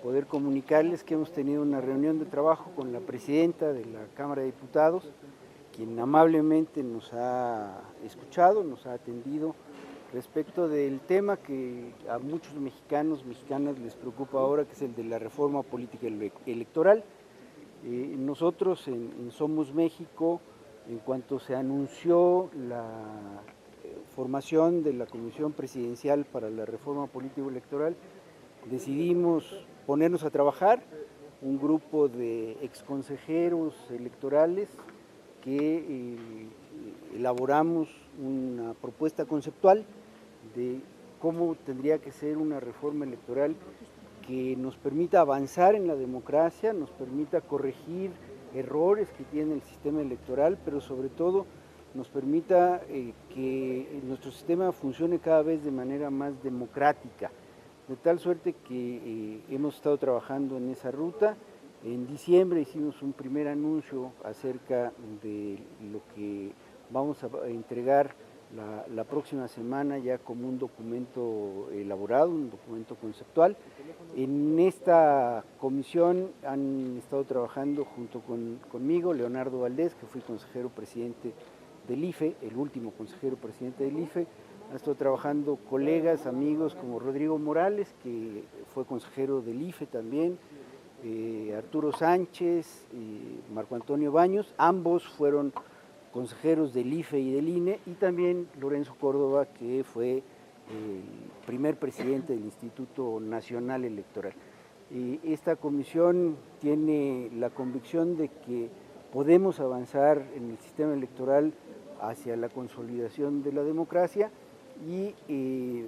poder comunicarles que hemos tenido una reunión de trabajo con la presidenta de la Cámara de Diputados, quien amablemente nos ha escuchado, nos ha atendido respecto del tema que a muchos mexicanos, mexicanas les preocupa ahora, que es el de la reforma política electoral. Nosotros en Somos México, en cuanto se anunció la formación de la Comisión Presidencial para la Reforma Política Electoral, decidimos ponernos a trabajar, un grupo de exconsejeros electorales que elaboramos una propuesta conceptual de cómo tendría que ser una reforma electoral que nos permita avanzar en la democracia, nos permita corregir errores que tiene el sistema electoral, pero sobre todo nos permita que nuestro sistema funcione cada vez de manera más democrática, de tal suerte que hemos estado trabajando en esa ruta. En diciembre hicimos un primer anuncio acerca de lo que vamos a entregar la próxima semana ya como un documento elaborado, un documento conceptual. En esta comisión han estado trabajando junto conmigo Leonardo Valdés, que fui consejero presidente del IFE, el último consejero presidente del IFE. Han estado trabajando colegas, amigos como Rodrigo Morales, que fue consejero del IFE también, Arturo Sánchez, Marco Antonio Baños, ambos fueron consejeros del IFE y del INE, y también Lorenzo Córdoba, que fue el primer presidente del Instituto Nacional Electoral. Esta comisión tiene la convicción de que podemos avanzar en el sistema electoral hacia la consolidación de la democracia y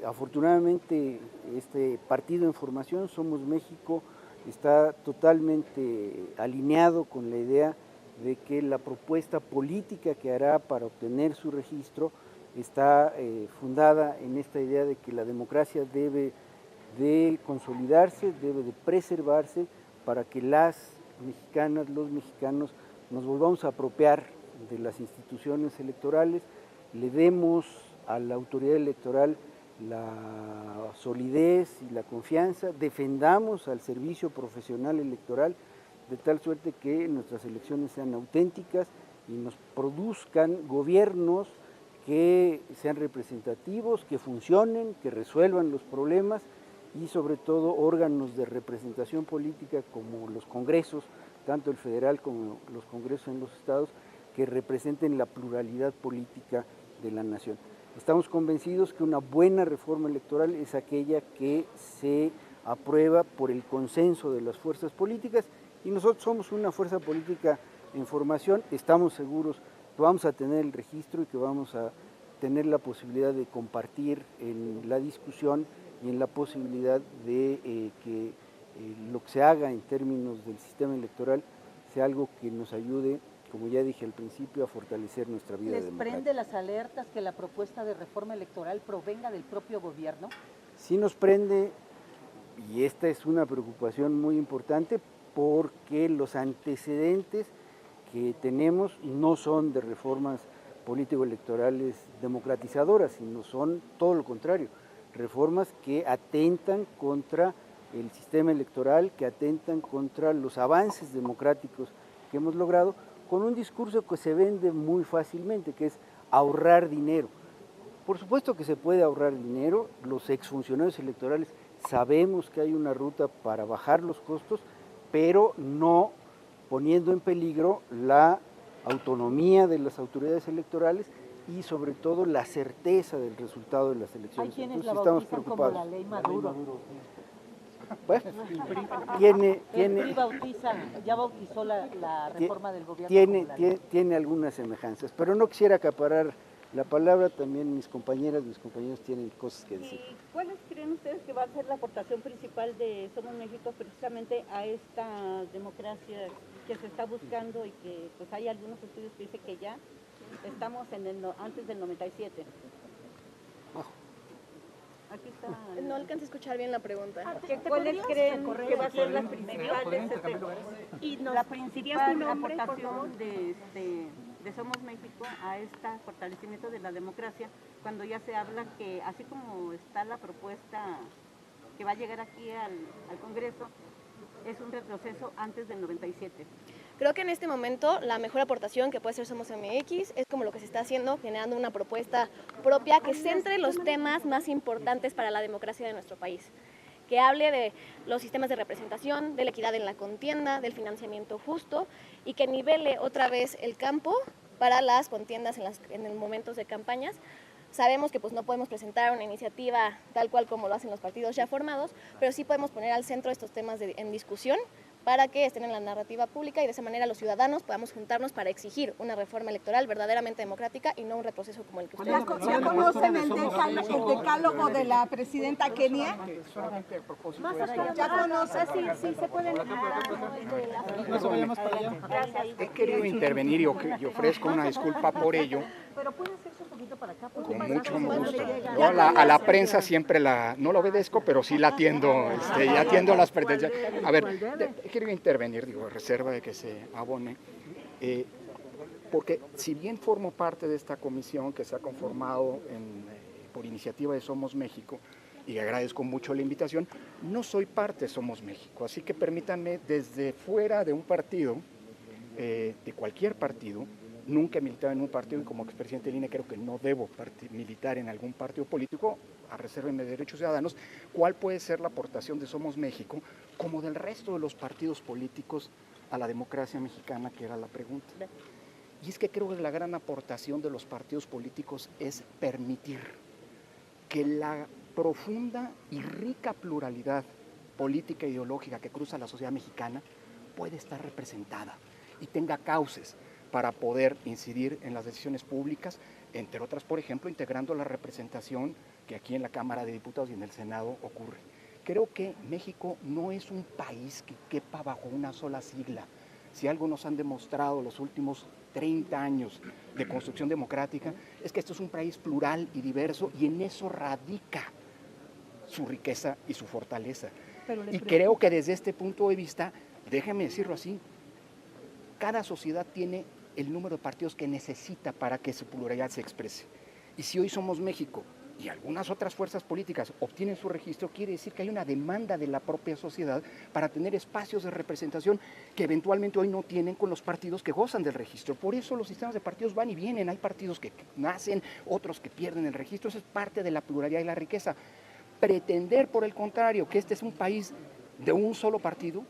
afortunadamente este partido en formación, Somos México, está totalmente alineado con la idea de que la propuesta política que hará para obtener su registro está fundada en esta idea de que la democracia debe de consolidarse, debe de preservarse para que las mexicanas, los mexicanos nos volvamos a apropiar de las instituciones electorales, le demos a la autoridad electoral la solidez y la confianza, defendamos al servicio profesional electoral de tal suerte que nuestras elecciones sean auténticas y nos produzcan gobiernos que sean representativos, que funcionen, que resuelvan los problemas y sobre todo órganos de representación política como los congresos, tanto el federal como los congresos en los estados, que representen la pluralidad política de la nación. Estamos convencidos que una buena reforma electoral es aquella que se aprueba por el consenso de las fuerzas políticas y nosotros somos una fuerza política en formación, estamos seguros que vamos a tener el registro y que vamos a tener la posibilidad de compartir en la discusión y en la posibilidad de que lo que se haga en términos del sistema electoral sea algo que nos ayude, como ya dije al principio, a fortalecer nuestra vida democrática. ¿Les prende las alertas que la propuesta de reforma electoral provenga del propio gobierno? Sí nos prende, y esta es una preocupación muy importante, porque los antecedentes que tenemos no son de reformas político-electorales democratizadoras, sino son todo lo contrario, reformas que atentan contra el sistema electoral, que atentan contra los avances democráticos que hemos logrado, con un discurso que se vende muy fácilmente, que es ahorrar dinero. Por supuesto que se puede ahorrar dinero, los exfuncionarios electorales sabemos que hay una ruta para bajar los costos, pero no poniendo en peligro la autonomía de las autoridades electorales y sobre todo la certeza del resultado de las elecciones. Hay quienes Entonces, la bautizan como la ley Maduro. Bueno, El PRI ya bautizó la reforma del gobierno tiene algunas semejanzas, pero no quisiera acaparar la palabra, también mis compañeras, mis compañeros tienen cosas que decir. ¿Cuáles creen ustedes que va a ser la aportación principal de Somos México precisamente a esta democracia que se está buscando y que pues hay algunos estudios que dicen que ya estamos antes del 97? Aquí está. No alcancé a escuchar bien la pregunta. ¿Cuáles creen que va a ser las principales la principal aportación de Somos México a este fortalecimiento de la democracia, cuando ya se habla que así como está la propuesta que va a llegar aquí al Congreso, es un retroceso antes del 97. Creo que en este momento la mejor aportación que puede hacer Somos MX es como lo que se está haciendo, generando una propuesta propia que centre los temas más importantes para la democracia de nuestro país, que hable de los sistemas de representación, de la equidad en la contienda, del financiamiento justo y que nivele otra vez el campo para las contiendas en los momentos de campañas. Sabemos que pues, no podemos presentar una iniciativa tal cual como lo hacen los partidos ya formados, pero sí podemos poner al centro estos temas en discusión para que estén en la narrativa pública y de esa manera los ciudadanos podamos juntarnos para exigir una reforma electoral verdaderamente democrática y no un retroceso como el que ustedes ¿Ya conocen el decálogo de la presidenta Kenia? ¿Ya conocen? Sí, se pueden... He querido intervenir y ofrezco una disculpa por ello. Pero puede hacerse un poquito para acá. Con mucho gusto. Yo a la prensa siempre no la obedezco, pero sí la atiendo, y atiendo las pretensiones. A ver, he querido intervenir, a reserva de que se abone, porque si bien formo parte de esta comisión que se ha conformado por iniciativa de Somos México, y agradezco mucho la invitación, no soy parte de Somos México, así que permítanme desde fuera de un partido, de cualquier partido, nunca he militado en un partido y como expresidente del INE creo que no debo militar en algún partido político, a reserva de derechos ciudadanos, ¿cuál puede ser la aportación de Somos México como del resto de los partidos políticos a la democracia mexicana, que era la pregunta? Y es que creo que la gran aportación de los partidos políticos es permitir que la profunda y rica pluralidad política e ideológica que cruza la sociedad mexicana puede estar representada y tenga cauces para poder incidir en las decisiones públicas, entre otras, por ejemplo, integrando la representación que aquí en la Cámara de Diputados y en el Senado ocurre. Creo que México no es un país que quepa bajo una sola sigla. Si algo nos han demostrado los últimos 30 años de construcción democrática, es que esto es un país plural y diverso y en eso radica su riqueza y su fortaleza. Y creo que desde este punto de vista, déjeme decirlo así, cada sociedad tiene el número de partidos que necesita para que su pluralidad se exprese. Y si hoy Somos México y algunas otras fuerzas políticas obtienen su registro, quiere decir que hay una demanda de la propia sociedad para tener espacios de representación que eventualmente hoy no tienen con los partidos que gozan del registro. Por eso los sistemas de partidos van y vienen, hay partidos que nacen, otros que pierden el registro, eso es parte de la pluralidad y la riqueza. Pretender, por el contrario, que este es un país de un solo partido,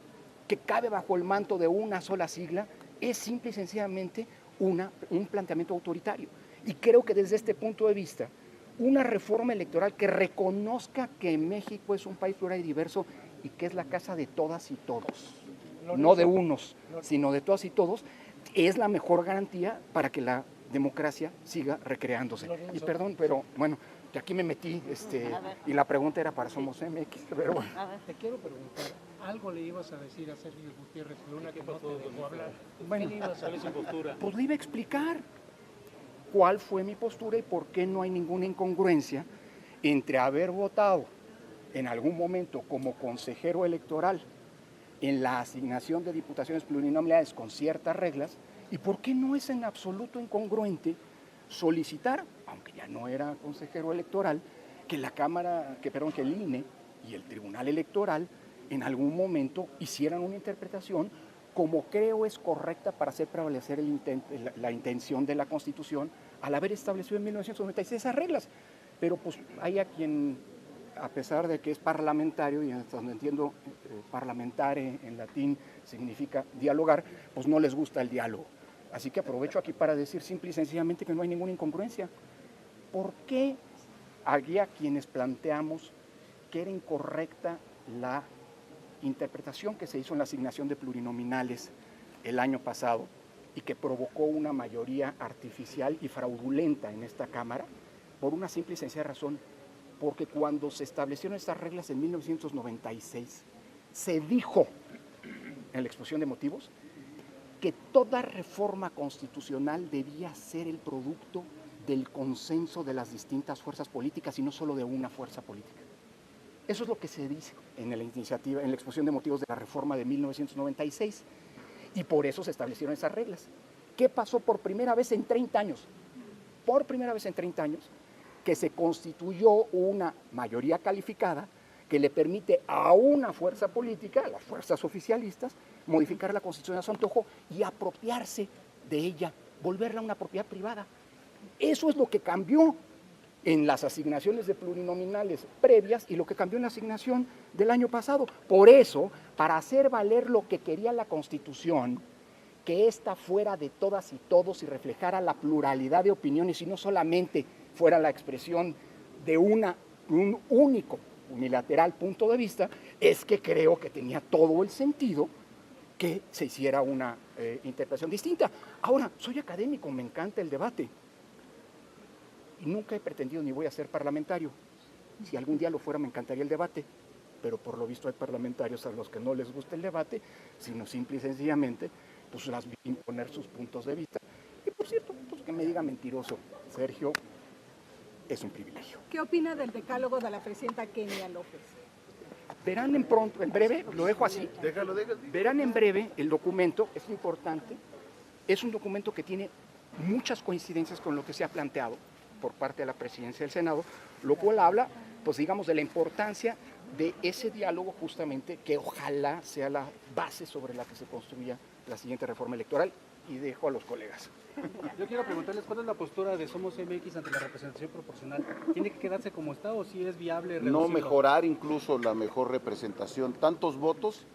que cabe bajo el manto de una sola sigla, es simple y sencillamente un planteamiento autoritario. Y creo que desde este punto de vista, una reforma electoral que reconozca que México es un país plural y diverso y que es la casa de todas y todos, no de unos, sino de todas y todos, es la mejor garantía para que la democracia siga recreándose. Y perdón, pero bueno, que aquí me metí y la pregunta era para Somos MX, pero bueno. Te quiero preguntar, algo le ibas a decir a Sergio Gutiérrez Luna que no te dejó hablar. Bueno, ¿Qué le ibas a decir? Pues le iba a explicar cuál fue mi postura y por qué no hay ninguna incongruencia entre haber votado en algún momento como consejero electoral en la asignación de diputaciones plurinominales con ciertas reglas y por qué no es en absoluto incongruente solicitar, aunque ya no era consejero electoral, que el INE y el Tribunal Electoral en algún momento hicieran una interpretación como creo es correcta para hacer prevalecer la intención de la Constitución al haber establecido en 1996 esas reglas. Pero pues hay a quien, a pesar de que es parlamentario, y hasta donde entiendo parlamentare en latín significa dialogar, pues no les gusta el diálogo. Así que aprovecho aquí para decir simple y sencillamente que no hay ninguna incongruencia. ¿Por qué había quienes planteamos que era incorrecta la interpretación que se hizo en la asignación de plurinominales el año pasado y que provocó una mayoría artificial y fraudulenta en esta Cámara? Por una simple y sencilla razón, porque cuando se establecieron estas reglas en 1996, se dijo en la exposición de motivos que toda reforma constitucional debía ser el producto del consenso de las distintas fuerzas políticas y no solo de una fuerza política. Eso es lo que se dice en la exposición de motivos de la reforma de 1996 y por eso se establecieron esas reglas. ¿Qué pasó por primera vez en 30 años? Por primera vez en 30 años que se constituyó una mayoría calificada que le permite a una fuerza política, a las fuerzas oficialistas, modificar la Constitución a su antojo y apropiarse de ella, volverla una propiedad privada. Eso es lo que cambió en las asignaciones de plurinominales previas y lo que cambió en la asignación del año pasado. Por eso, para hacer valer lo que quería la Constitución, que ésta fuera de todas y todos y reflejara la pluralidad de opiniones y no solamente fuera la expresión de un único unilateral punto de vista, es que creo que tenía todo el sentido que se hiciera una interpretación distinta. Ahora, soy académico, me encanta el debate y nunca he pretendido ni voy a ser parlamentario. Si algún día lo fuera, me encantaría el debate, pero por lo visto hay parlamentarios a los que no les gusta el debate, sino simple y sencillamente pues las imponer sus puntos de vista. Y por cierto, pues que me diga mentiroso, Sergio, es un privilegio. ¿Qué opina del decálogo de la presidenta Kenia López? Verán en breve, lo dejo así, verán en breve el documento, es importante, es un documento que tiene muchas coincidencias con lo que se ha planteado por parte de la presidencia del Senado, lo cual habla, pues digamos, de la importancia de ese diálogo justamente que ojalá sea la base sobre la que se construya la siguiente reforma electoral, y dejo a los colegas. Yo quiero preguntarles cuál es la postura de Somos MX ante la representación proporcional. ¿Tiene que quedarse como está o si es viable reducirlo? No mejorar incluso la mejor representación, tantos votos,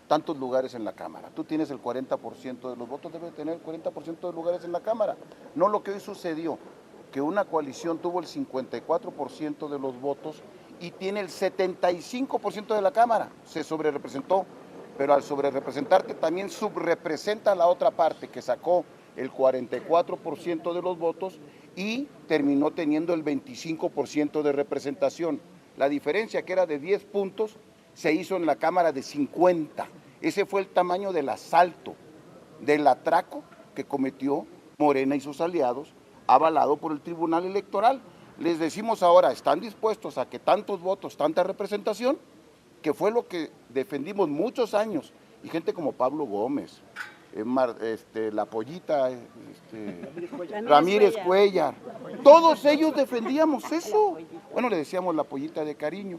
tantos lugares en la Cámara. Tú tienes el 40% de los votos, debes tener el 40% de lugares en la Cámara. No lo que hoy sucedió, que una coalición tuvo el 54% de los votos y tiene el 75% de la Cámara, se sobrerepresentó, pero al sobrerepresentarte también subrepresenta a la otra parte que sacó el 44% de los votos y terminó teniendo el 25% de representación. La diferencia, que era de 10 puntos, se hizo en la Cámara de 50. Ese fue el tamaño del asalto, del atraco que cometió Morena y sus aliados, avalado por el Tribunal Electoral. Les decimos ahora, ¿están dispuestos a que tantos votos, tanta representación? Que fue lo que defendimos muchos años, y gente como Pablo Gómez, la Pollita, Ramírez Cuellar, todos ellos defendíamos eso. Bueno, le decíamos la Pollita de cariño,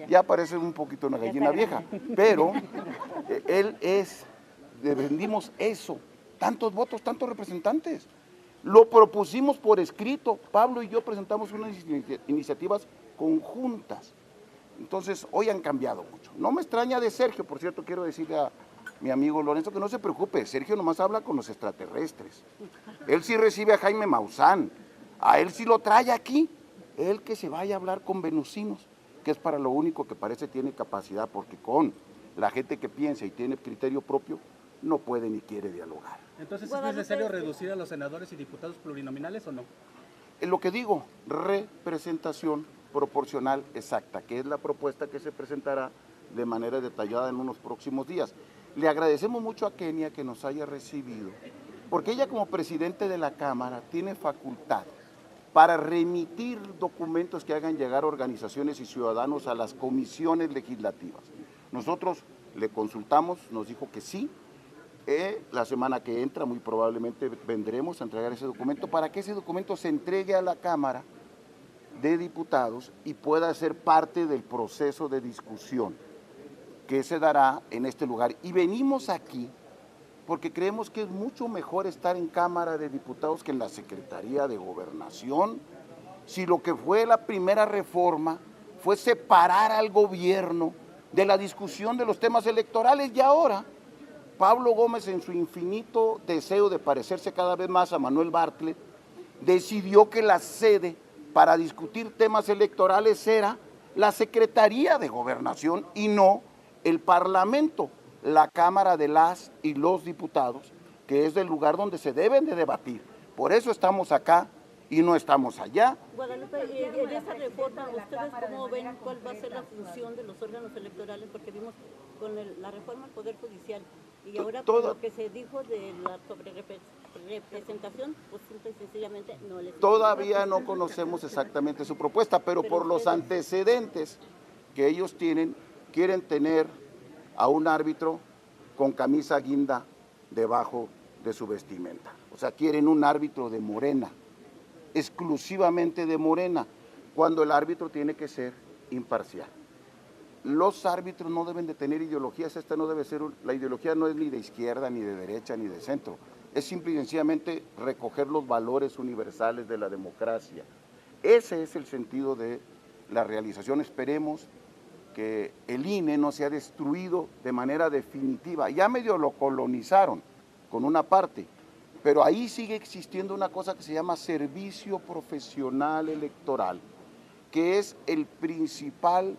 ya parece un poquito una gallina vieja, pero defendimos eso, tantos votos, tantos representantes. Lo propusimos por escrito, Pablo y yo presentamos unas iniciativas conjuntas. Entonces, hoy han cambiado mucho. No me extraña de Sergio, por cierto, quiero decirle a mi amigo Lorenzo que no se preocupe, Sergio nomás habla con los extraterrestres. Él sí recibe a Jaime Maussan, a él sí lo trae aquí, él que se vaya a hablar con venusinos, que es para lo único que parece tiene capacidad, porque con la gente que piensa y tiene criterio propio, no puede ni quiere dialogar. Entonces, ¿es necesario reducir a los senadores y diputados plurinominales o no? En lo que digo, representación proporcional exacta, que es la propuesta que se presentará de manera detallada en unos próximos días. Le agradecemos mucho a Kenia que nos haya recibido, porque ella como presidente de la Cámara tiene facultad para remitir documentos que hagan llegar organizaciones y ciudadanos a las comisiones legislativas. Nosotros le consultamos, nos dijo que sí. La semana que entra muy probablemente vendremos a entregar ese documento para que ese documento se entregue a la Cámara de Diputados y pueda ser parte del proceso de discusión que se dará en este lugar. Y venimos aquí porque creemos que es mucho mejor estar en Cámara de Diputados que en la Secretaría de Gobernación. Si lo que fue la primera reforma fue separar al gobierno de la discusión de los temas electorales, y ahora Pablo Gómez, en su infinito deseo de parecerse cada vez más a Manuel Bartlett, decidió que la sede para discutir temas electorales era la Secretaría de Gobernación y no el Parlamento, la Cámara de las y los Diputados, que es el lugar donde se deben de debatir. Por eso estamos acá y no estamos allá. Guadalupe, en esa reforma, ¿ustedes cómo ven cuál va a ser la función de los órganos electorales? Porque vimos con la reforma al Poder Judicial y ahora con lo que se dijo de la sobrerepresentación, pues simple y sencillamente no les... Todavía no conocemos exactamente su propuesta, pero por los antecedentes que ellos tienen, quieren tener a un árbitro con camisa guinda debajo de su vestimenta. O sea, quieren un árbitro de Morena, exclusivamente de Morena, cuando el árbitro tiene que ser imparcial. los árbitros no deben de tener ideologías, la ideología no es ni de izquierda, ni de derecha, ni de centro, es simple y sencillamente recoger los valores universales de la democracia. Ese es el sentido de la realización. Esperemos que el INE no sea destruido de manera definitiva. Ya medio lo colonizaron con una parte, pero ahí sigue existiendo una cosa que se llama servicio profesional electoral, que es el principal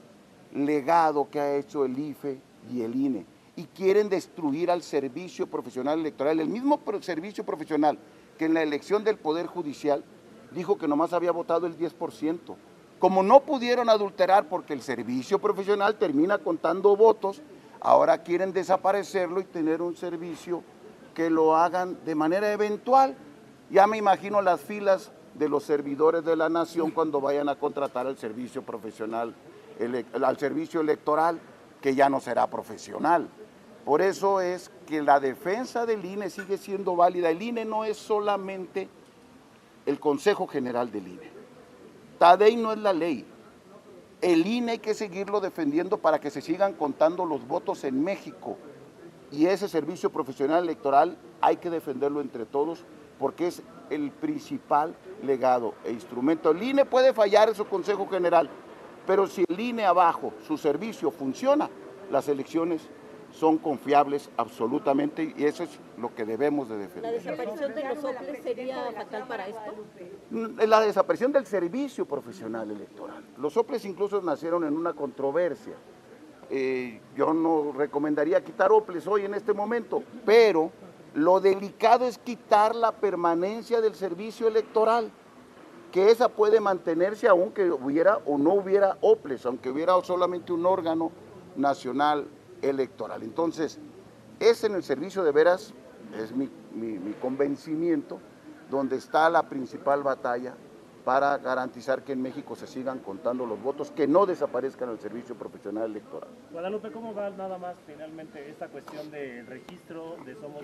legado que ha hecho el IFE y el INE, y quieren destruir al servicio profesional electoral, el mismo servicio profesional que en la elección del Poder Judicial dijo que nomás había votado el 10%. Como no pudieron adulterar porque el servicio profesional termina contando votos, ahora quieren desaparecerlo y tener un servicio que lo hagan de manera eventual. Ya me imagino las filas de los servidores de la nación cuando vayan a contratar al servicio profesional, al servicio electoral, que ya no será profesional. Por eso es que la defensa del INE sigue siendo válida. El INE no es solamente el Consejo General del INE. TADEI no es la ley. El INE hay que seguirlo defendiendo para que se sigan contando los votos en México. Y ese servicio profesional electoral hay que defenderlo entre todos porque es el principal legado e instrumento. El INE puede fallar en su Consejo General, pero si el INE abajo, su servicio funciona, las elecciones son confiables absolutamente y eso es lo que debemos de defender. ¿La desaparición de los soples sería fatal para esto? La desaparición del servicio profesional electoral. Los soples incluso nacieron en una controversia. Yo no recomendaría quitar OPLES hoy en este momento, pero lo delicado es quitar la permanencia del servicio electoral, que esa puede mantenerse aunque hubiera o no hubiera OPLES, aunque hubiera solamente un órgano nacional electoral. Entonces, es en el servicio de veras, es mi convencimiento, donde está la principal batalla para garantizar que en México se sigan contando los votos, que no desaparezcan el servicio profesional electoral. Guadalupe, ¿cómo va nada más finalmente esta cuestión del registro de Somos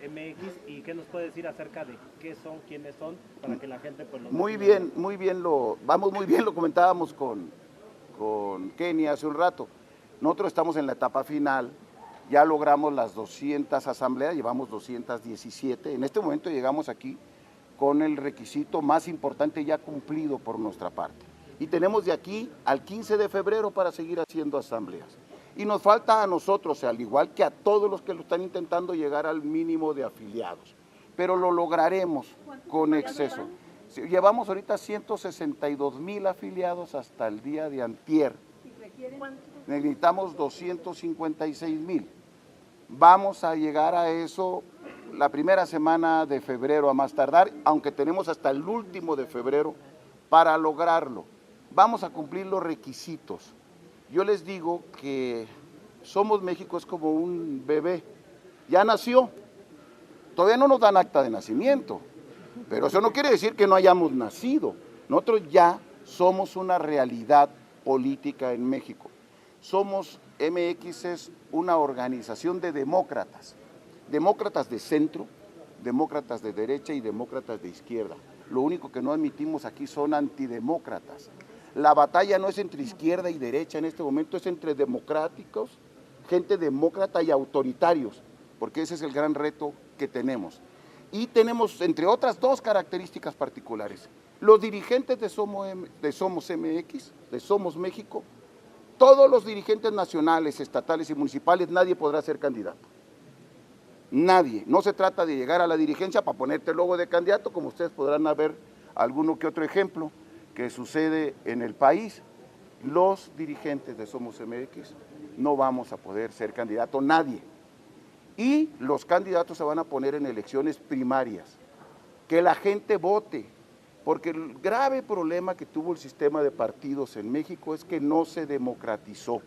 MX y qué nos puede decir acerca de qué son, quiénes son, para que la gente pues lo... Muy bien, lo comentábamos con Kenia hace un rato. Nosotros estamos en la etapa final, ya logramos las 200 asambleas, llevamos 217, en este momento llegamos aquí con el requisito más importante ya cumplido por nuestra parte. Y tenemos de aquí al 15 de febrero para seguir haciendo asambleas. Y nos falta a nosotros, al igual que a todos los que lo están intentando, llegar al mínimo de afiliados. Pero lo lograremos con exceso. Llevamos ahorita 162,000 afiliados hasta el día de antier. Necesitamos 256,000. Vamos a llegar a eso la primera semana de febrero a más tardar, aunque tenemos hasta el último de febrero para lograrlo. Vamos a cumplir los requisitos. Yo les digo que Somos México es como un bebé, ya nació, todavía no nos dan acta de nacimiento, pero eso no quiere decir que no hayamos nacido. Nosotros ya somos una realidad política en México. Somos MX es una organización de demócratas, demócratas de centro, demócratas de derecha y demócratas de izquierda. Lo único que no admitimos aquí son antidemócratas. La batalla no es entre izquierda y derecha en este momento, es entre democráticos, gente demócrata y autoritarios, porque ese es el gran reto que tenemos. Y tenemos, entre otras, dos características particulares. Los dirigentes de Somos MX, de Somos México, todos los dirigentes nacionales, estatales y municipales, nadie podrá ser candidato. Nadie. No se trata de llegar a la dirigencia para ponerte el logo de candidato, como ustedes podrán ver alguno que otro ejemplo que sucede en el país. Los dirigentes de Somos MX no vamos a poder ser candidato, nadie. Y los candidatos se van a poner en elecciones primarias. Que la gente vote. Porque el grave problema que tuvo el sistema de partidos en México es que no se democratizó.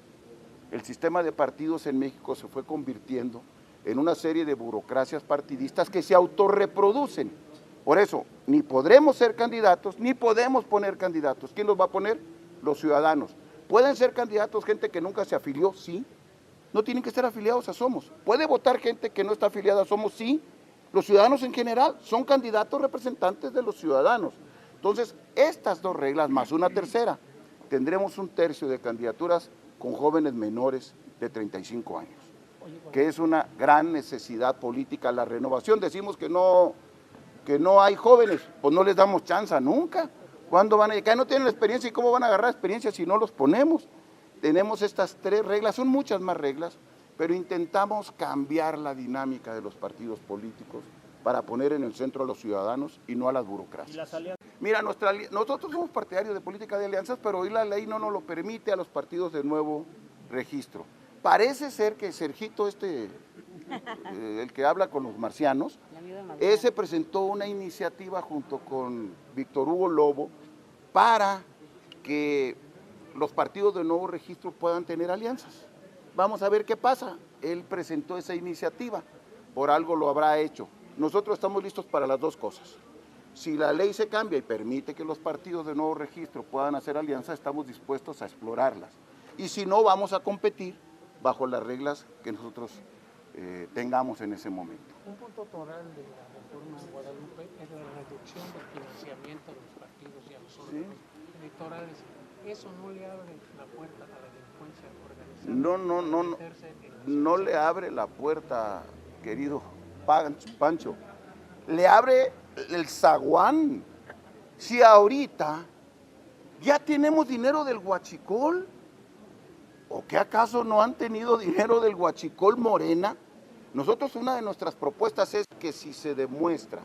El sistema de partidos en México se fue convirtiendo en una serie de burocracias partidistas que se autorreproducen. Por eso, ni podremos ser candidatos, ni podemos poner candidatos. ¿Quién los va a poner? Los ciudadanos. ¿Pueden ser candidatos gente que nunca se afilió? Sí. No tienen que estar afiliados a Somos. ¿Puede votar gente que no está afiliada a Somos? Sí. Los ciudadanos en general son candidatos representantes de los ciudadanos. Entonces, estas dos reglas más una tercera, tendremos un tercio de candidaturas con jóvenes menores de 35 años, que es una gran necesidad política la renovación. Decimos que no hay jóvenes, pues no les damos chance nunca. ¿Cuándo van a llegar? No tienen experiencia, ¿y cómo van a agarrar experiencia si no los ponemos? Tenemos estas 3 reglas, son muchas más reglas, pero intentamos cambiar la dinámica de los partidos políticos para poner en el centro a los ciudadanos y no a las burocracias. Mira, nosotros somos partidarios de política de alianzas, pero hoy la ley no nos lo permite a los partidos de nuevo registro. Parece ser que Sergito, el que habla con los marcianos, ese presentó una iniciativa junto con Víctor Hugo Lobo para que los partidos de nuevo registro puedan tener alianzas. Vamos a ver qué pasa. Él presentó esa iniciativa, por algo lo habrá hecho. Nosotros estamos listos para las dos cosas. Si la ley se cambia y permite que los partidos de nuevo registro puedan hacer alianzas, estamos dispuestos a explorarlas. Y si no, vamos a competir bajo las reglas que nosotros tengamos en ese momento. Un punto toral de la reforma de Guadalupe es la reducción del financiamiento de los partidos y a los órganos electorales. ¿Eso no le abre la puerta a la delincuencia organizada? No le abre la puerta, querido Pancho. Le abre el zaguán. Si ahorita ya tenemos dinero del huachicol, ¿o qué acaso no han tenido dinero del huachicol Morena? Nosotros, una de nuestras propuestas es que si se demuestra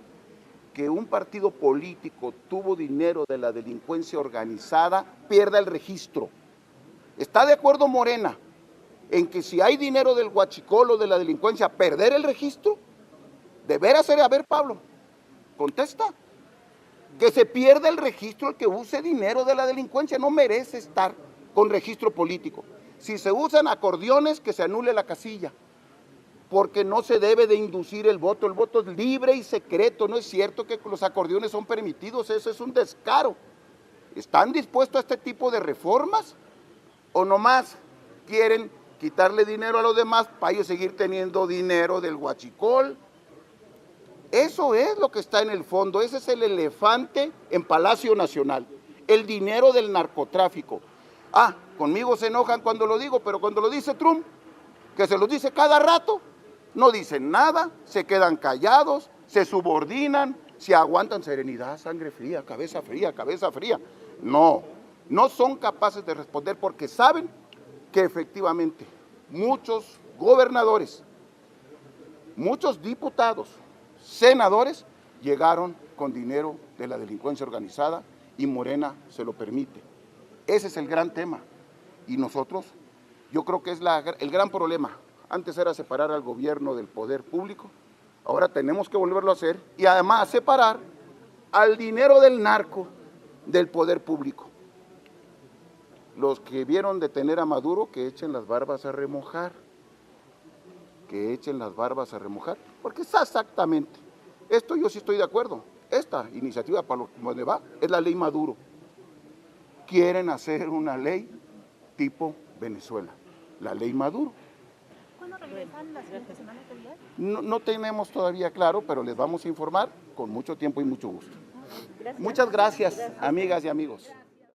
que un partido político tuvo dinero de la delincuencia organizada, pierda el registro. ¿Está de acuerdo Morena en que si hay dinero del huachicol o de la delincuencia, perder el registro? ¿De veras? A ver, Pablo, contesta. Que se pierda el registro el que use dinero de la delincuencia, no merece estar con registro político. Si se usan acordeones, que se anule la casilla, porque no se debe de inducir el voto es libre y secreto, no es cierto que los acordeones son permitidos, eso es un descaro. ¿Están dispuestos a este tipo de reformas? ¿O nomás quieren quitarle dinero a los demás para ellos seguir teniendo dinero del huachicol? Eso es lo que está en el fondo, ese es el elefante en Palacio Nacional, el dinero del narcotráfico. Conmigo se enojan cuando lo digo, pero cuando lo dice Trump, que se los dice cada rato, no dicen nada, se quedan callados, se subordinan, se aguantan serenidad, sangre fría, cabeza fría, cabeza fría. No son capaces de responder porque saben que efectivamente muchos gobernadores, muchos diputados, senadores llegaron con dinero de la delincuencia organizada y Morena se lo permite. Ese es el gran tema y nosotros, yo creo que es el gran problema. Antes era separar al gobierno del poder público, ahora tenemos que volverlo a hacer y además separar al dinero del narco del poder público. Los que vieron detener a Maduro, que echen las barbas a remojar, porque es exactamente, esto yo sí estoy de acuerdo, esta iniciativa para lo que va es la ley Maduro. Quieren hacer una ley tipo Venezuela, la ley Maduro. ¿Cuándo regresan la siguiente semana? No tenemos todavía claro, pero les vamos a informar con mucho tiempo y mucho gusto. Muchas gracias, amigas y amigos.